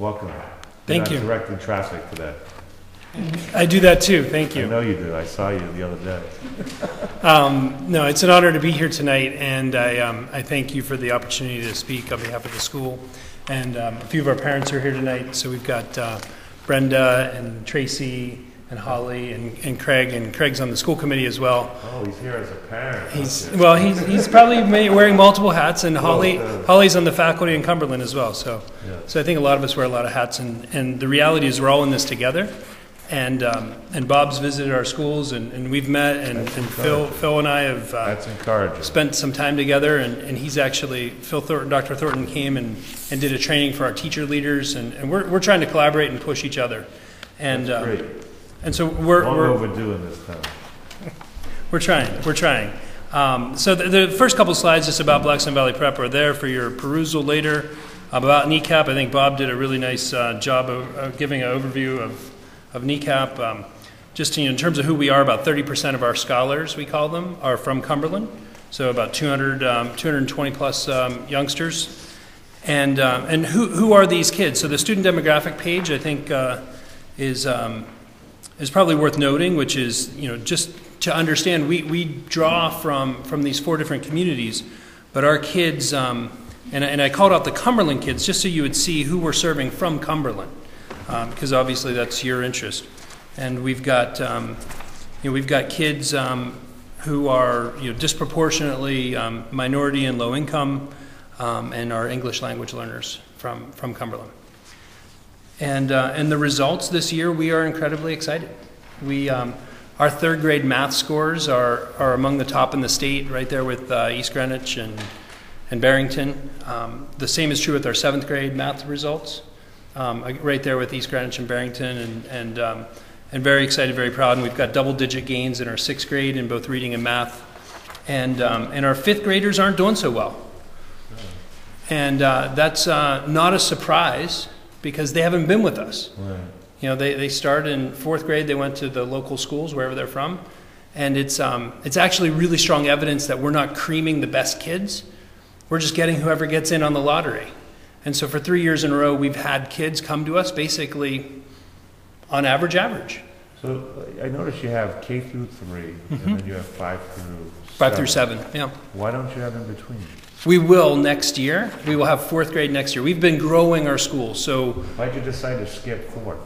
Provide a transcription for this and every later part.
Welcome. Thank you. You're not directing traffic today. I do that too, thank you. I know you do. I saw you the other day. No, it's an honor to be here tonight, and I thank you for the opportunity to speak on behalf of the school. And a few of our parents are here tonight, so we've got Brenda and Tracy and Holly and Craig, and Craig's on the school committee as well. Oh, he's here as a parent. He's probably wearing multiple hats, and Holly's on the faculty in Cumberland as well. So, yeah. So I think a lot of us wear a lot of hats, and the reality is we're all in this together. And Bob's visited our schools, and we've met, and Phil and I have that's encouraging. Spent some time together, and he's actually, Dr. Thornton came and did a training for our teacher leaders, and we're trying to collaborate and push each other. And that's great. And so we're overdue in this town. We're trying. So the first couple slides just about Blackstone Valley Prep are there for your perusal later. About NECAP, I think Bob did a really nice job of giving an overview of NECAP. Just in terms of who we are, about 30% of our scholars, we call them, are from Cumberland. So about 220 plus youngsters. And who are these kids? So the student demographic page, I think, is probably worth noting, which is, just to understand, we draw from these 4 different communities, but our kids, and I called out the Cumberland kids just so you would see who we're serving from Cumberland, because obviously that's your interest. And we've got kids who are disproportionately minority and low income, and are English language learners from Cumberland. And the results this year, we are incredibly excited. Our 3rd grade math scores are among the top in the state, right there with East Greenwich and Barrington. The same is true with our 7th grade math results, right there with East Greenwich and Barrington, and very excited, very proud. And we've got double-digit gains in our 6th grade in both reading and math. And our 5th graders aren't doing so well. And that's not a surprise, because they haven't been with us. Right. They start in 4th grade, they went to the local schools, wherever they're from, and it's actually really strong evidence that we're not creaming the best kids. We're just getting whoever gets in on the lottery. And so for 3 years in a row, we've had kids come to us basically on average. So I notice you have K through 3, and then you have 5 through 7. 5 through 7, yeah. Why don't you have in between? We will next year. We will have 4th grade next year. We've been growing our school. So why'd you decide to skip 4th?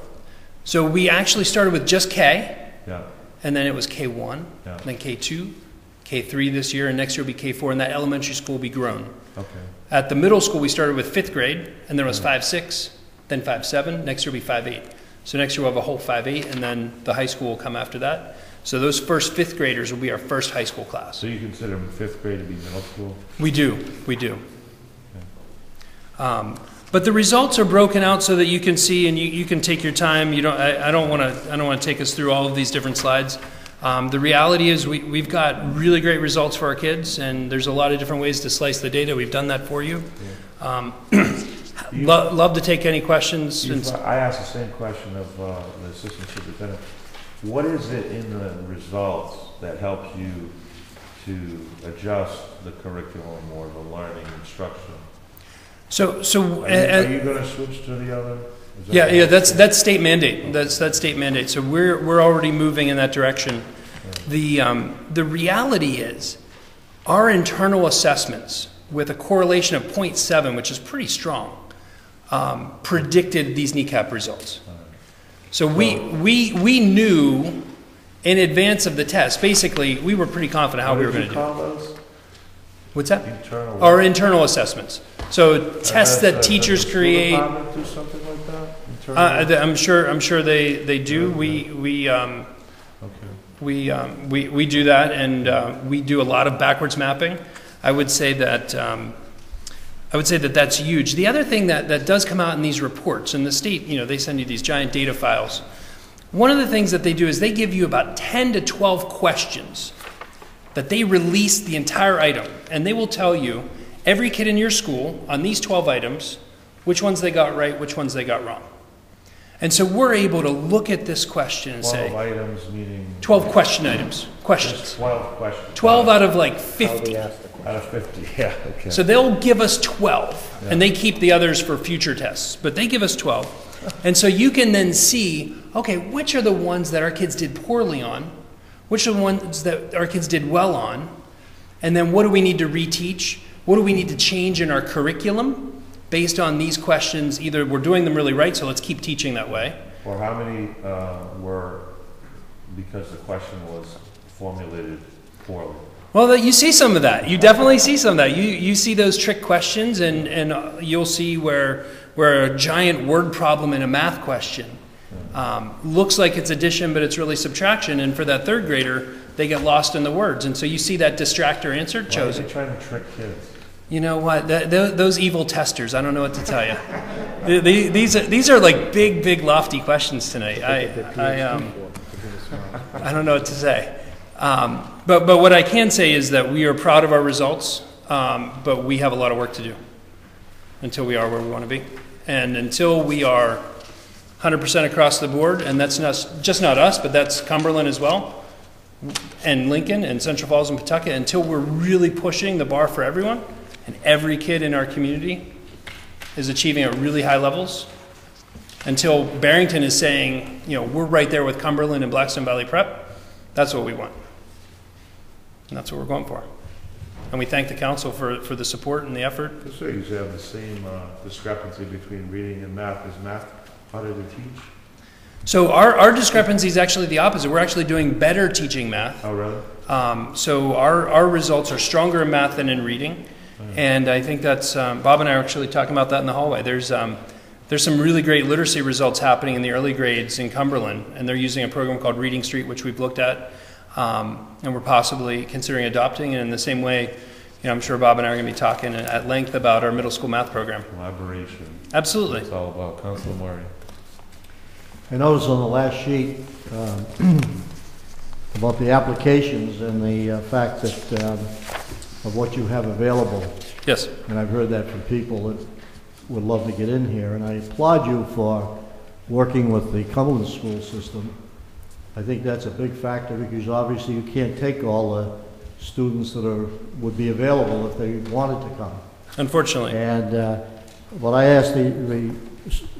So we actually started with just K, yeah, and then it was K1, yeah, then K2, K3 this year, and next year will be K4, and that elementary school will be grown. Okay. At the middle school, we started with 5th grade, and there was 5-6, then 5-7, next year will be 5-8. So next year we'll have a whole 5-8, and then the high school will come after that. So those first 5th graders will be our first high school class. So you consider 5th grade to be middle school? We do. Okay. But the results are broken out so that you can see, and you can take your time. I don't want to take us through all of these different slides. The reality is we've got really great results for our kids, and there's a lot of different ways to slice the data. We've done that for you. Yeah. Love to take any questions. I asked the same question of the assistant superintendent. What is it in the results that helps you to adjust the curriculum or the learning instruction? So are you going to switch to the other? Yeah, that's state mandate. That's state mandate. So we're already moving in that direction. Yeah. The reality is, our internal assessments with a correlation of 0.7, which is pretty strong, predicted these NECAP results. So we knew in advance of the test. Basically, we were pretty confident how we were going to do. What did you call those? What's that? Our internal assessments. So tests that teachers create. Do something like that? I'm sure they do. We do that, and we do a lot of backwards mapping. I would say that that's huge. The other thing that does come out in these reports, and the state, they send you these giant data files. One of the things that they do is they give you about 10 to 12 questions that they release the entire item, and they will tell you every kid in your school on these 12 items, which ones they got right, which ones they got wrong. And so we're able to look at this question and 12 say, items, meaning 12 question items, questions. just 12 questions. 12 out of like How 50. they ask the question. Out of 50, yeah, okay. So they'll give us 12, Yeah. and they keep the others for future tests, but they give us 12. And so you can then see, okay, which are the ones that our kids did poorly on, which are the ones that our kids did well on, and then what do we need to reteach? What do we need to change in our curriculum based on these questions? Either we're doing them really right, so let's keep teaching that way. Or how many were, because the question was formulated poorly? Well, you see some of that. You definitely see some of that. You see those trick questions, and you'll see where a giant word problem in a math question looks like it's addition, but it's really subtraction. And for that third grader, they get lost in the words. And so you see that distractor answer Why chosen. are they trying to trick kids? You know what? Those evil testers, I don't know what to tell you. These are like big, lofty questions tonight. I don't know what to say. But what I can say is that we are proud of our results, but we have a lot of work to do until we are where we want to be. And until we are 100% across the board, and that's just not us, but that's Cumberland as well, and Lincoln, and Central Falls, and Pawtucket, until we're really pushing the bar for everyone, and every kid in our community is achieving at really high levels, until Barrington is saying, you know, we're right there with Cumberland and Blackstone Valley Prep, that's what we want. And that's what we're going for. And we thank the council for the support and the effort. So you have the same discrepancy between reading and math. Is math harder to teach? So our discrepancy is actually the opposite. We're actually doing better teaching math. Oh, really? So our results are stronger in math than in reading. And I think that's, Bob and I are actually talking about that in the hallway. There's some really great literacy results happening in the early grades in Cumberland, and they're using a program called Reading Street, which we've looked at, and we're possibly considering adopting. And in the same way, you know, I'm sure Bob and I are going to be talking at length about our middle school math program. Collaboration. Absolutely. It's all about Councilor Murray. I noticed on the last sheet about the applications and the fact that of what you have available. Yes. And I've heard that from people that would love to get in here. And I applaud you for working with the Cumberland school system. I think that's a big factor because obviously you can't take all the students that would be available if they wanted to come. Unfortunately. And when I asked the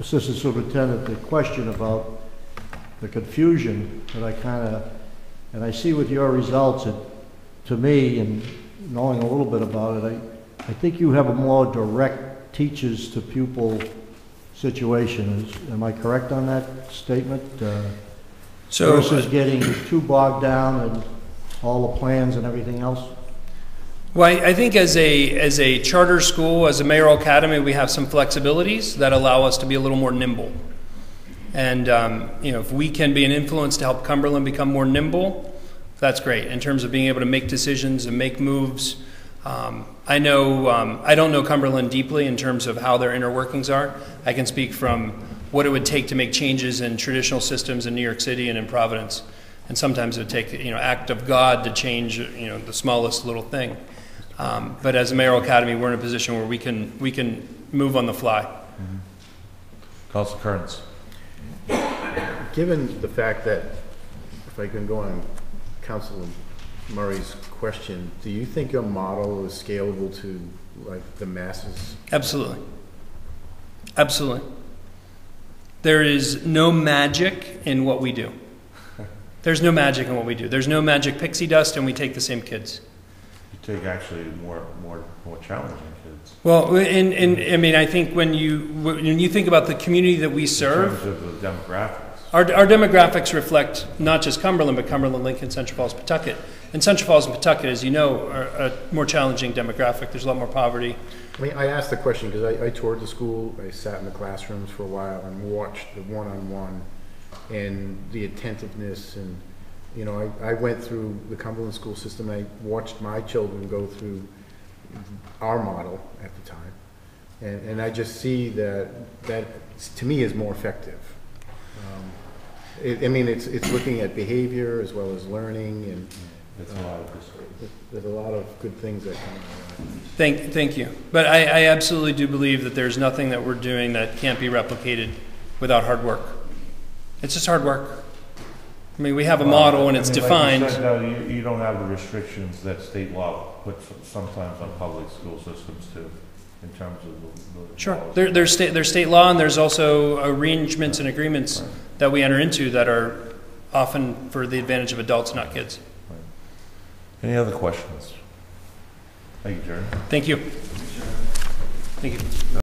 assistant superintendent the question about the confusion that I see with your results, to me, and knowing a little bit about it, I think you have a more direct teachers to pupil situation. Am I correct on that statement? Versus getting too bogged down in all the plans and everything else? Well, I think as a charter school, as a Mayoral Academy, we have some flexibilities that allow us to be a little more nimble. And you know, if we can be an influence to help Cumberland become more nimble, that's great in terms of being able to make decisions and make moves. I don't know Cumberland deeply in terms of how their inner workings are. I can speak from what it would take to make changes in traditional systems in New York City and in Providence. And sometimes it would take, you know, act of God to change, you know, the smallest little thing. But as a Mayoral Academy, we're in a position where we can move on the fly. Mm-hmm. Councilor Kearns. Given the fact that, if I can go on Councilor Murray's question, do you think your model is scalable to like the masses? Absolutely. Absolutely. There is no magic in what we do. There's no magic in what we do. There's no magic pixie dust, and we take the same kids. You take actually more challenging kids. Well, and I mean, I think when you think about the community that we serve, in terms of the demographics. Our demographics reflect not just Cumberland, but Cumberland, Lincoln, Central Falls, Pawtucket. And Central Falls and Pawtucket, as you know, are a more challenging demographic. There's a lot more poverty. I mean, I asked the question because I toured the school, I sat in the classrooms for a while and watched the one-on-one and the attentiveness, and you know, I went through the Cumberland school system. I watched my children go through our model at the time, and I just see that to me is more effective. I mean, it's looking at behavior as well as learning, and there's a lot of good things that come out. Thank you. But I absolutely do believe that there's nothing that we're doing that can't be replicated without hard work. It's just hard work. I mean, we have a model and it's defined. Like you said, though, you don't have the restrictions that state law puts sometimes on public school systems too, in terms of the Sure. laws. There's state law, and there's also arrangements and agreements that we enter into that are often for the advantage of adults, not kids. Any other questions? Thank you, Jerry. Thank you. Thank you.